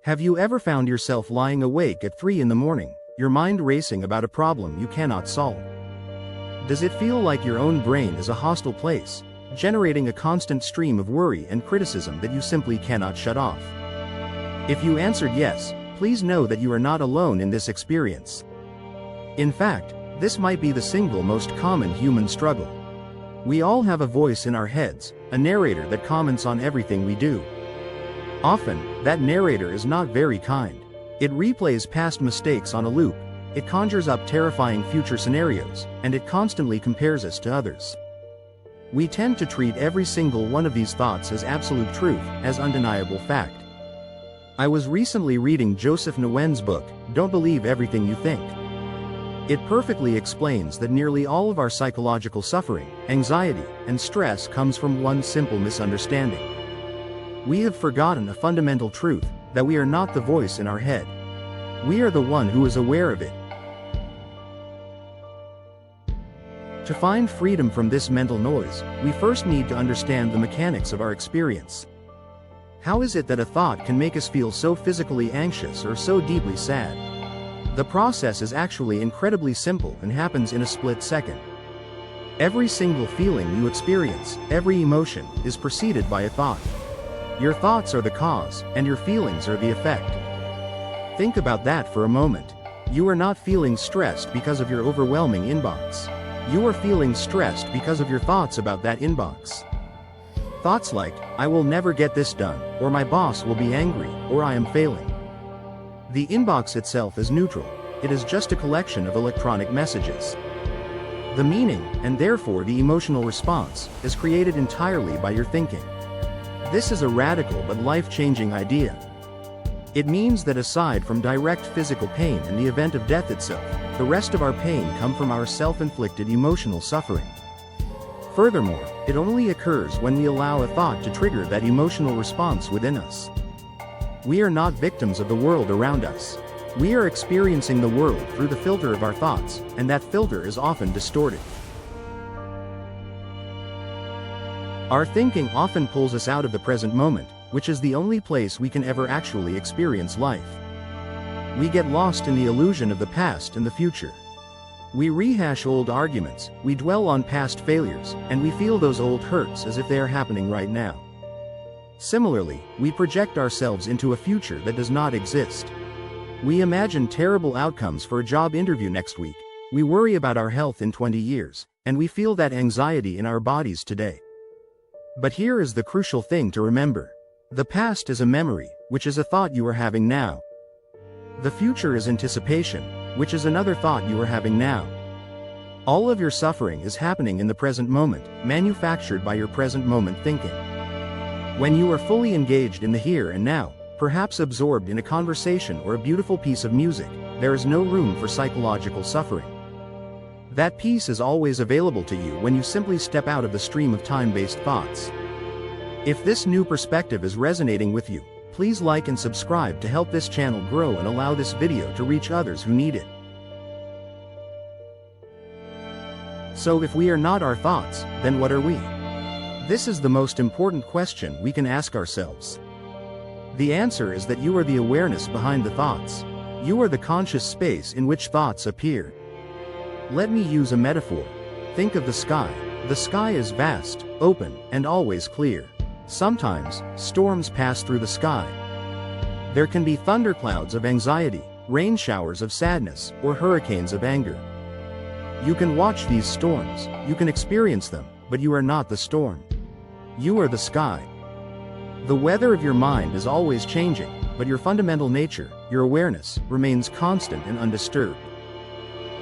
Have you ever found yourself lying awake at 3 in the morning, your mind racing about a problem you cannot solve? Does it feel like your own brain is a hostile place, generating a constant stream of worry and criticism that you simply cannot shut off? If you answered yes, please know that you are not alone in this experience. In fact, this might be the single most common human struggle. We all have a voice in our heads, a narrator that comments on everything we do. Often, that narrator is not very kind. It replays past mistakes on a loop, it conjures up terrifying future scenarios, and it constantly compares us to others. We tend to treat every single one of these thoughts as absolute truth, as undeniable fact. I was recently reading Joseph Nguyen's book, Don't Believe Everything You Think. It perfectly explains that nearly all of our psychological suffering, anxiety, and stress comes from one simple misunderstanding. We have forgotten a fundamental truth, that we are not the voice in our head. We are the one who is aware of it. To find freedom from this mental noise, we first need to understand the mechanics of our experience. How is it that a thought can make us feel so physically anxious or so deeply sad? The process is actually incredibly simple and happens in a split second. Every single feeling you experience, every emotion, is preceded by a thought. Your thoughts are the cause, and your feelings are the effect. Think about that for a moment. You are not feeling stressed because of your overwhelming inbox. You are feeling stressed because of your thoughts about that inbox. Thoughts like, I will never get this done, or my boss will be angry, or I am failing. The inbox itself is neutral. It is just a collection of electronic messages. The meaning, and therefore the emotional response, is created entirely by your thinking. This is a radical but life-changing idea. It means that aside from direct physical pain and the event of death itself, the rest of our pain comes from our self-inflicted emotional suffering. Furthermore, it only occurs when we allow a thought to trigger that emotional response within us. We are not victims of the world around us. We are experiencing the world through the filter of our thoughts, and that filter is often distorted. Our thinking often pulls us out of the present moment, which is the only place we can ever actually experience life. We get lost in the illusion of the past and the future. We rehash old arguments, we dwell on past failures, and we feel those old hurts as if they are happening right now. Similarly, we project ourselves into a future that does not exist. We imagine terrible outcomes for a job interview next week, we worry about our health in 20 years, and we feel that anxiety in our bodies today. But here is the crucial thing to remember. The past is a memory, which is a thought you are having now. The future is anticipation, which is another thought you are having now. All of your suffering is happening in the present moment, manufactured by your present moment thinking. When you are fully engaged in the here and now, perhaps absorbed in a conversation or a beautiful piece of music, there is no room for psychological suffering. That peace is always available to you when you simply step out of the stream of time-based thoughts. If this new perspective is resonating with you, please like and subscribe to help this channel grow and allow this video to reach others who need it. So if we are not our thoughts, then what are we? This is the most important question we can ask ourselves. The answer is that you are the awareness behind the thoughts. You are the conscious space in which thoughts appear. Let me use a metaphor. Think of the sky. The sky is vast, open, and always clear. Sometimes, storms pass through the sky. There can be thunderclouds of anxiety, rain showers of sadness, or hurricanes of anger. You can watch these storms, you can experience them, but you are not the storm. You are the sky. The weather of your mind is always changing, but your fundamental nature, your awareness, remains constant and undisturbed.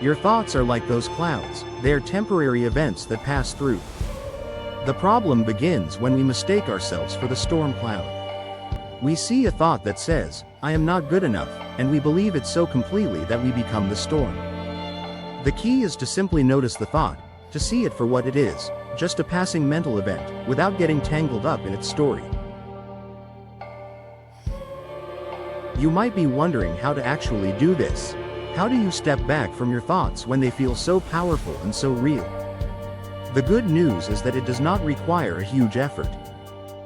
Your thoughts are like those clouds, they are temporary events that pass through. The problem begins when we mistake ourselves for the storm cloud. We see a thought that says, I am not good enough, and we believe it so completely that we become the storm. The key is to simply notice the thought, to see it for what it is, just a passing mental event, without getting tangled up in its story. You might be wondering how to actually do this. How do you step back from your thoughts when they feel so powerful and so real? The good news is that it does not require a huge effort.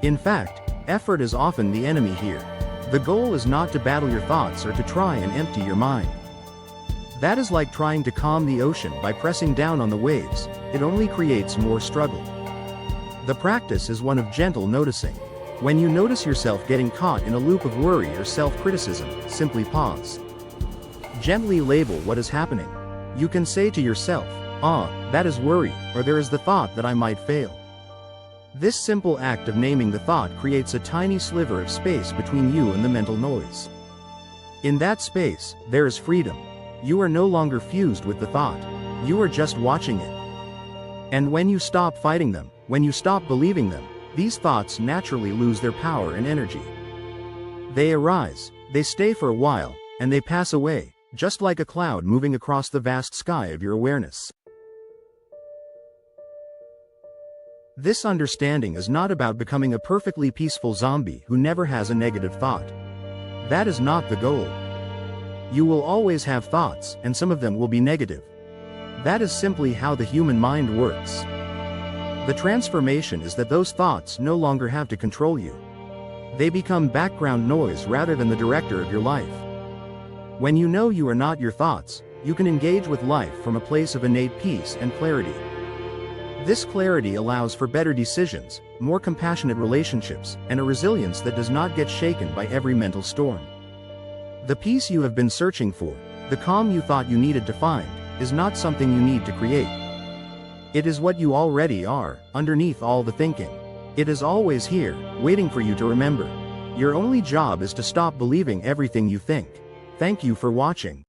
In fact, effort is often the enemy here. The goal is not to battle your thoughts or to try and empty your mind. That is like trying to calm the ocean by pressing down on the waves. It only creates more struggle. The practice is one of gentle noticing. When you notice yourself getting caught in a loop of worry or self-criticism, simply pause. Gently label what is happening. You can say to yourself, that is worry, or there is the thought that I might fail. This simple act of naming the thought creates a tiny sliver of space between you and the mental noise. In that space, there is freedom. You are no longer fused with the thought. You are just watching it. And when you stop fighting them, when you stop believing them, these thoughts naturally lose their power and energy. They arise, they stay for a while, and they pass away, just like a cloud moving across the vast sky of your awareness. This understanding is not about becoming a perfectly peaceful zombie who never has a negative thought. That is not the goal. You will always have thoughts, and some of them will be negative. That is simply how the human mind works. The transformation is that those thoughts no longer have to control you. They become background noise rather than the director of your life. When you know you are not your thoughts, you can engage with life from a place of innate peace and clarity. This clarity allows for better decisions, more compassionate relationships, and a resilience that does not get shaken by every mental storm. The peace you have been searching for, the calm you thought you needed to find, is not something you need to create. It is what you already are, underneath all the thinking. It is always here, waiting for you to remember. Your only job is to stop believing everything you think. Thank you for watching.